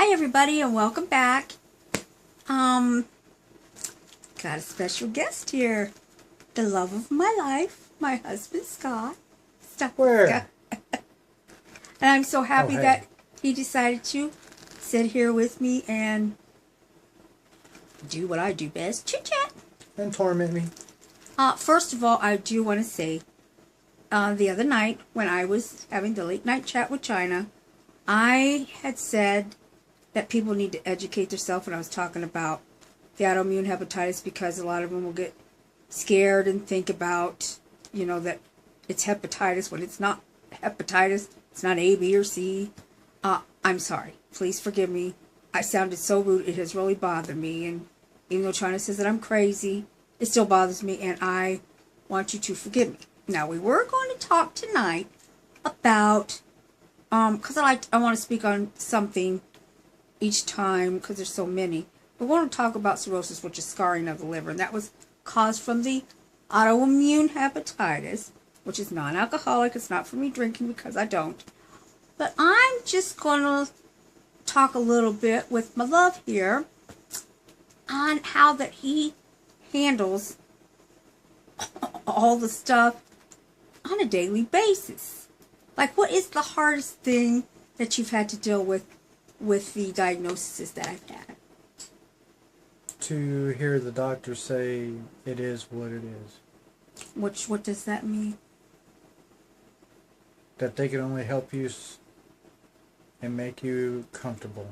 Hi everybody and welcome back. Got a special guest here. The love of my life, my husband Scott. Where? And I'm so happy hey. that he decided to sit here with me and do what I do best, chit chat. And torment me. First of all, I do want to say, the other night when I was having the late night chat with China, I had said that people need to educate themselves when I was talking about the autoimmune hepatitis, because a lot of them will get scared and think about, that it's hepatitis when it's not hepatitis. It's not A, B, or C. I'm sorry. Please forgive me. I sounded so rude. It has really bothered me. And even though China says that I'm crazy, it still bothers me, and I want you to forgive me. Now, we were going to talk tonight about, because I want to speak on something each time, because there's so many. But we want to talk about cirrhosis, which is scarring of the liver, and that was caused from the autoimmune hepatitis, which is non-alcoholic. It's not for me drinking, because I don't. But I'm just going to talk a little bit with my love here on how that he handles all the stuff on a daily basis. Like, what is the hardest thing that you've had to deal with the diagnoses that I've had? To hear the doctor say it is what it is. What does that mean? That they can only help you and make you comfortable.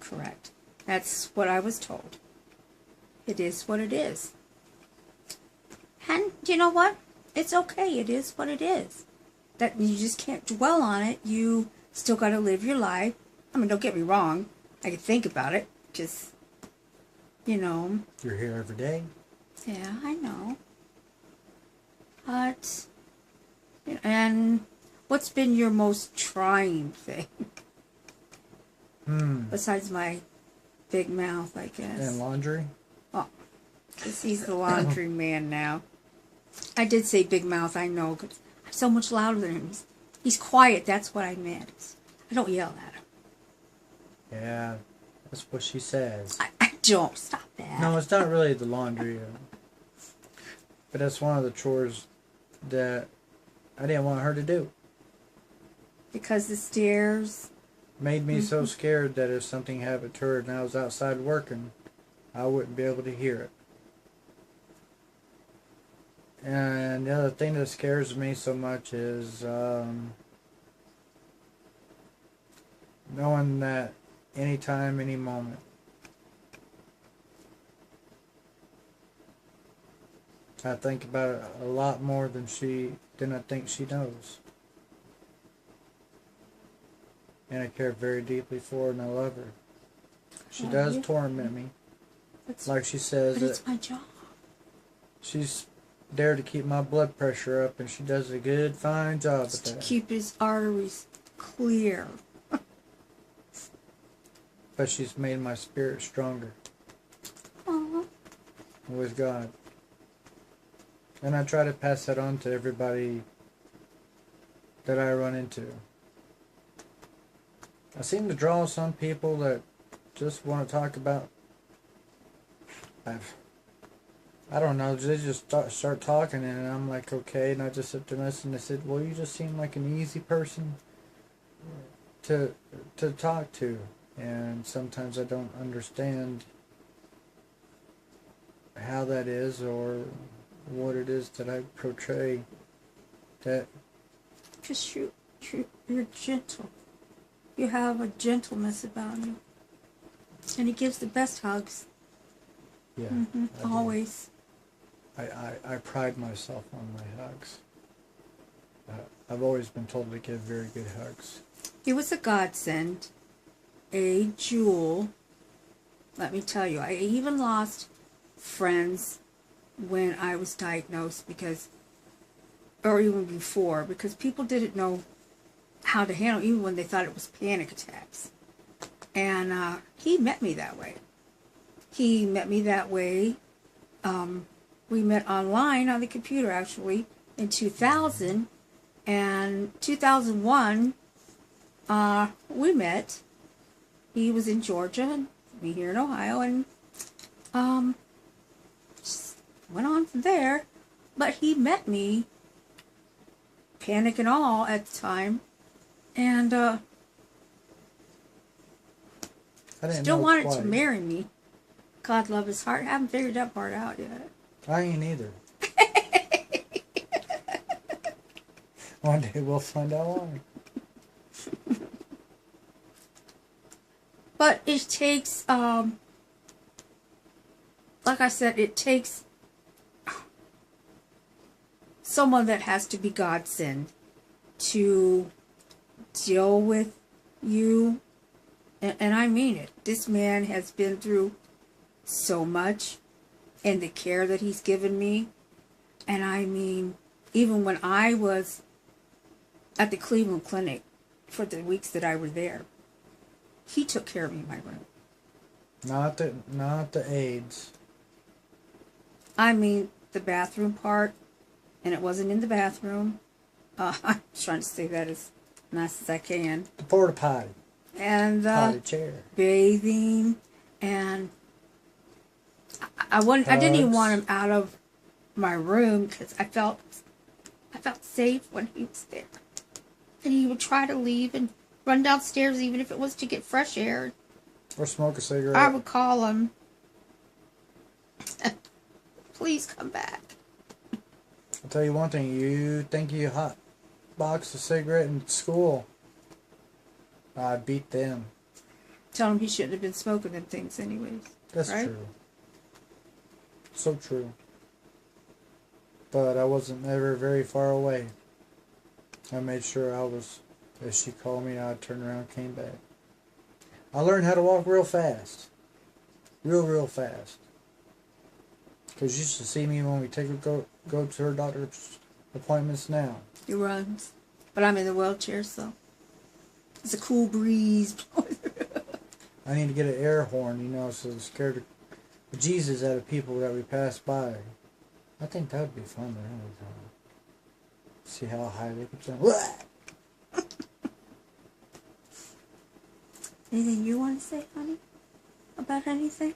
Correct. That's what I was told. It is what it is. And you know what? It's okay. It is what it is. That you just can't dwell on it. You still got to live your life. I mean, don't get me wrong. I can think about it. Just, You're here every day. Yeah, I know. But, and what's been your most trying thing? Besides my big mouth, I guess. And laundry? Oh, because he's the laundry man now. I did say big mouth, I know, because I'm so much louder than him. He's quiet, that's what I meant. I don't yell at him. Yeah, that's what she says. I don't. Stop that. No, it's not really the laundry. But that's one of the chores that I didn't want her to do. Because the stairs Made me so scared that if something happened to her and I was outside working, I wouldn't be able to hear it. And the other thing that scares me so much is knowing that anytime, any moment, I think about it a lot more than I think she knows. And I care very deeply for her and I love her. She does torment me. Like she says, but it's my job. She's there to keep my blood pressure up, and she does a good, fine job at that. To keep his arteries clear. But she's made my spirit stronger. Aww. With God. And I try to pass that on to everybody that I run into. I seem to draw some people that just want to talk about, I don't know, they just start talking, and I'm like, okay, and I just sit there and listen. They said, well, you just seem like an easy person to talk to, and sometimes I don't understand how that is or what it is that I portray. That Because you're gentle. You have a gentleness about you. And he gives the best hugs. Yeah. Always. I pride myself on my hugs. I've always been told to give very good hugs. He was a godsend. A jewel. Let me tell you, I even lost friends when I was diagnosed, or even before, because people didn't know how to handle, even when they thought it was panic attacks. And he met me that way. We met online on the computer, actually, in 2000. And 2001, we met. he was in Georgia and me here in Ohio, and just went on from there. But he met me, panic and all at the time, and I didn't still know wanted quite. to marry me. God love his heart. Haven't figured that part out yet. I ain't either. One day we'll find out why. But it takes, like I said, it takes someone that has to be God sent to deal with you. And I mean it. This man has been through so much, and the care that he's given me. And I mean, even when I was at the Cleveland Clinic for the weeks that I were there, he took care of me in my room. Not the AIDS. I mean, the bathroom part, and it wasn't in the bathroom. I'm trying to say that as nice as I can. The porta potty. And Potty chair. bathing, and I didn't even want him out of my room because I felt safe when he was there. And he would try to leave and run downstairs, even if it was to get fresh air. Or smoke a cigarette. I would call him, please come back. I'll tell you one thing. You think you hot box a cigarette in school? I beat them. Tell him he shouldn't have been smoking them things anyways. That's right? true. So true. But I wasn't ever very far away. I made sure I was, if she called me, I'd turn around and came back. I learned how to walk real fast. Real fast. Because you used to see me when we go to her doctor's appointments now. He runs. But I'm in the wheelchair, so it's a cool breeze. I need to get an air horn, so I'm scared the Jesus out of people that we pass by. I think that would be fun to have. See how high they can jump. Anything you want to say, honey? About anything?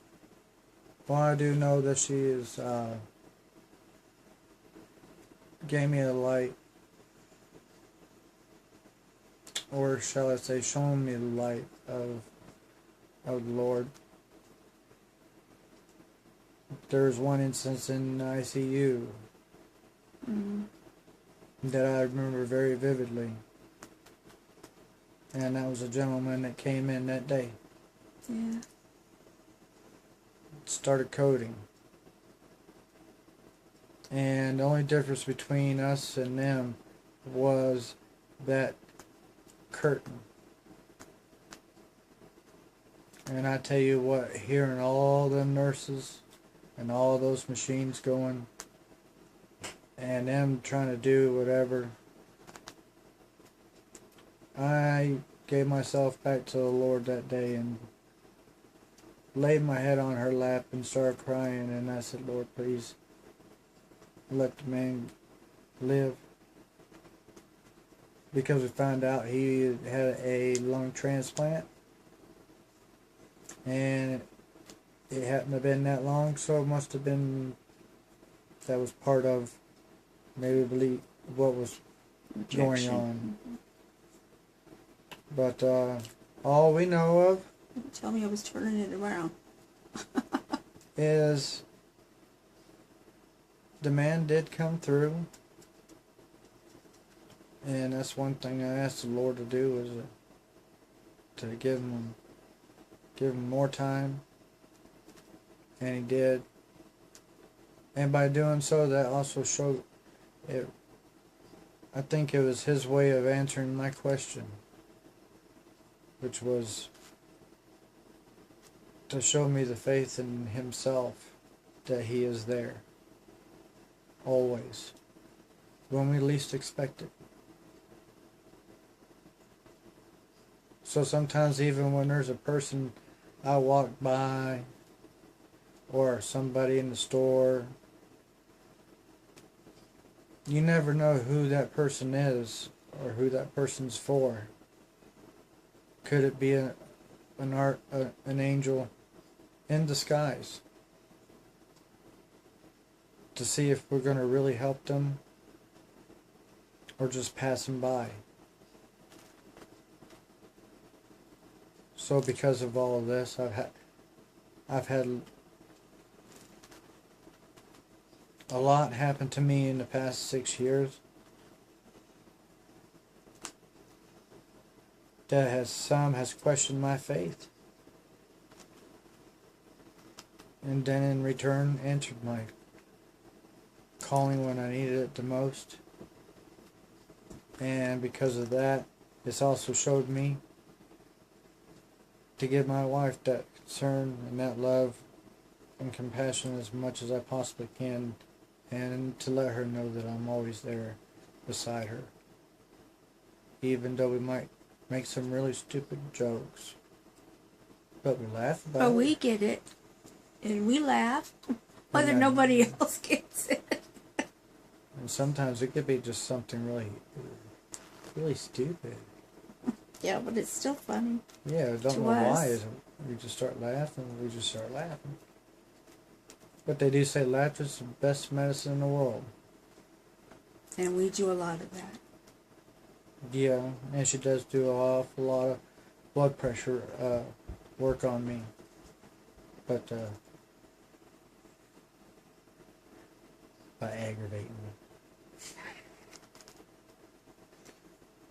Well, I do know that she is, gave me a light. Or shall I say, shown me the light of the Lord. There was one instance in ICU that I remember very vividly. And that was a gentleman that came in that day. Yeah. Started coding. And the only difference between us and them was that curtain. And I tell you what, hearing all them nurses and all those machines going and them trying to do whatever, I gave myself back to the Lord that day and laid my head on her lap and started crying, and I said, Lord, please let the man live. Because we found out he had a lung transplant, and it hadn't have been that long, so it must have been that was part of maybe what was going on. But all we know of Tell me I was turning it around. is the man did come through, and that's one thing I asked the Lord to do, is to give him more time, and he did. And by doing so, that also showed it. I think it was his way of answering my question, which was to show me the faith in himself, that he is there always when we least expect it. So sometimes even when there's a person I walk by or somebody in the store, you never know who that person is or who that person's for. Could it be an angel in disguise to see if we're going to really help them or just pass them by. So because of all of this, I've had a lot happen to me in the past 6 years that has questioned my faith, and then in return answered my calling when I needed it the most. And because of that, it's also showed me to give my wife that concern and that love and compassion as much as I possibly can, and to let her know that I'm always there beside her, even though we might make some really stupid jokes, but we laugh about it. But we get it, and we laugh, whether nobody else gets it. And sometimes it could be just something really stupid. Yeah, but it's still funny. Yeah, I don't know why. We just start laughing. But they do say laughter's the best medicine in the world. And we do a lot of that. Yeah, and she does do an awful lot of blood pressure work on me. But by aggravating me.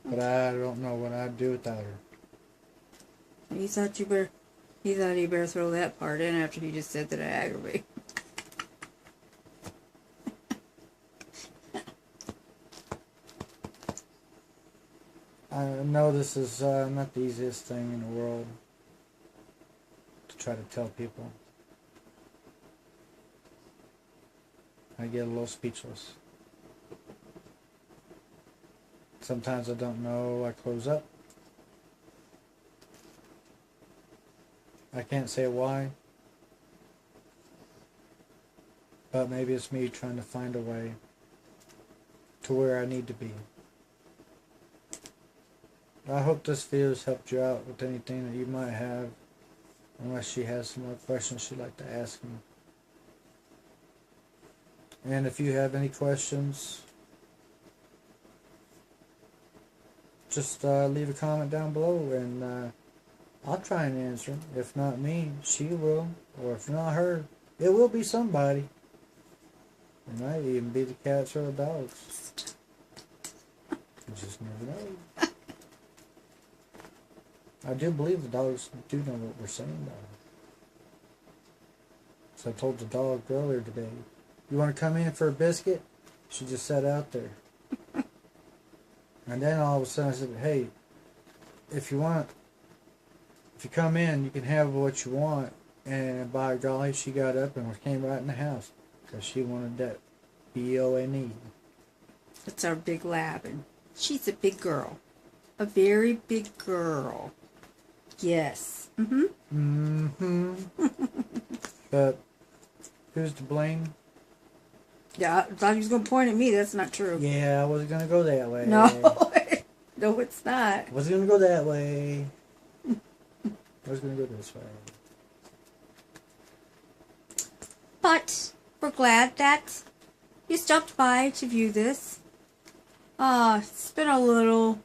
But I don't know what I'd do without her. He thought he better throw that part in after he just said that I aggravate. I know this is not the easiest thing in the world to try to tell people. I get a little speechless. Sometimes I don't know, I close up. I can't say why, but maybe it's me trying to find a way to where I need to be. I hope this video has helped you out with anything that you might have, unless she has some more questions she'd like to ask me. And if you have any questions, just leave a comment down below, and I'll try and answer them. If not me, she will. Or if not her, it will be somebody. It might even be the cats or the dogs. You just never know. I do believe the dogs do know what we're saying, though. So I told the dog earlier today, you want to come in for a biscuit? She just sat out there. And then all of a sudden I said, hey, if you come in, you can have what you want. And by golly, she got up and came right in the house because she wanted that B-O-N-E. That's our big lab, and she's a big girl. A very big girl. Yes. Mm-hmm. Mm-hmm. But who's to blame? Yeah, I thought he was going to point at me. That's not true. Yeah, I wasn't going to go that way. No. No, it's not. I wasn't going to go that way. I was going to go this way. But we're glad that you stopped by to view this. It's been a little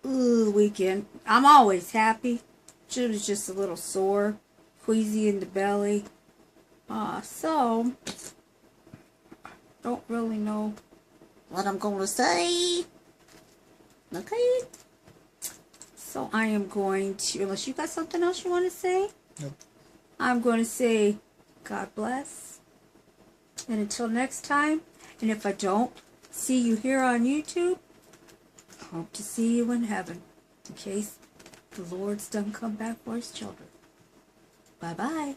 weekend. I'm always happy. She was just a little sore, queasy in the belly. So don't really know what I'm going to say. Okay. So I am going to, unless you got something else you want to say? Nope. I'm going to say God bless. And until next time, and if I don't see you here on YouTube, hope to see you in heaven, in case the Lord's done come back for his children. Bye-bye.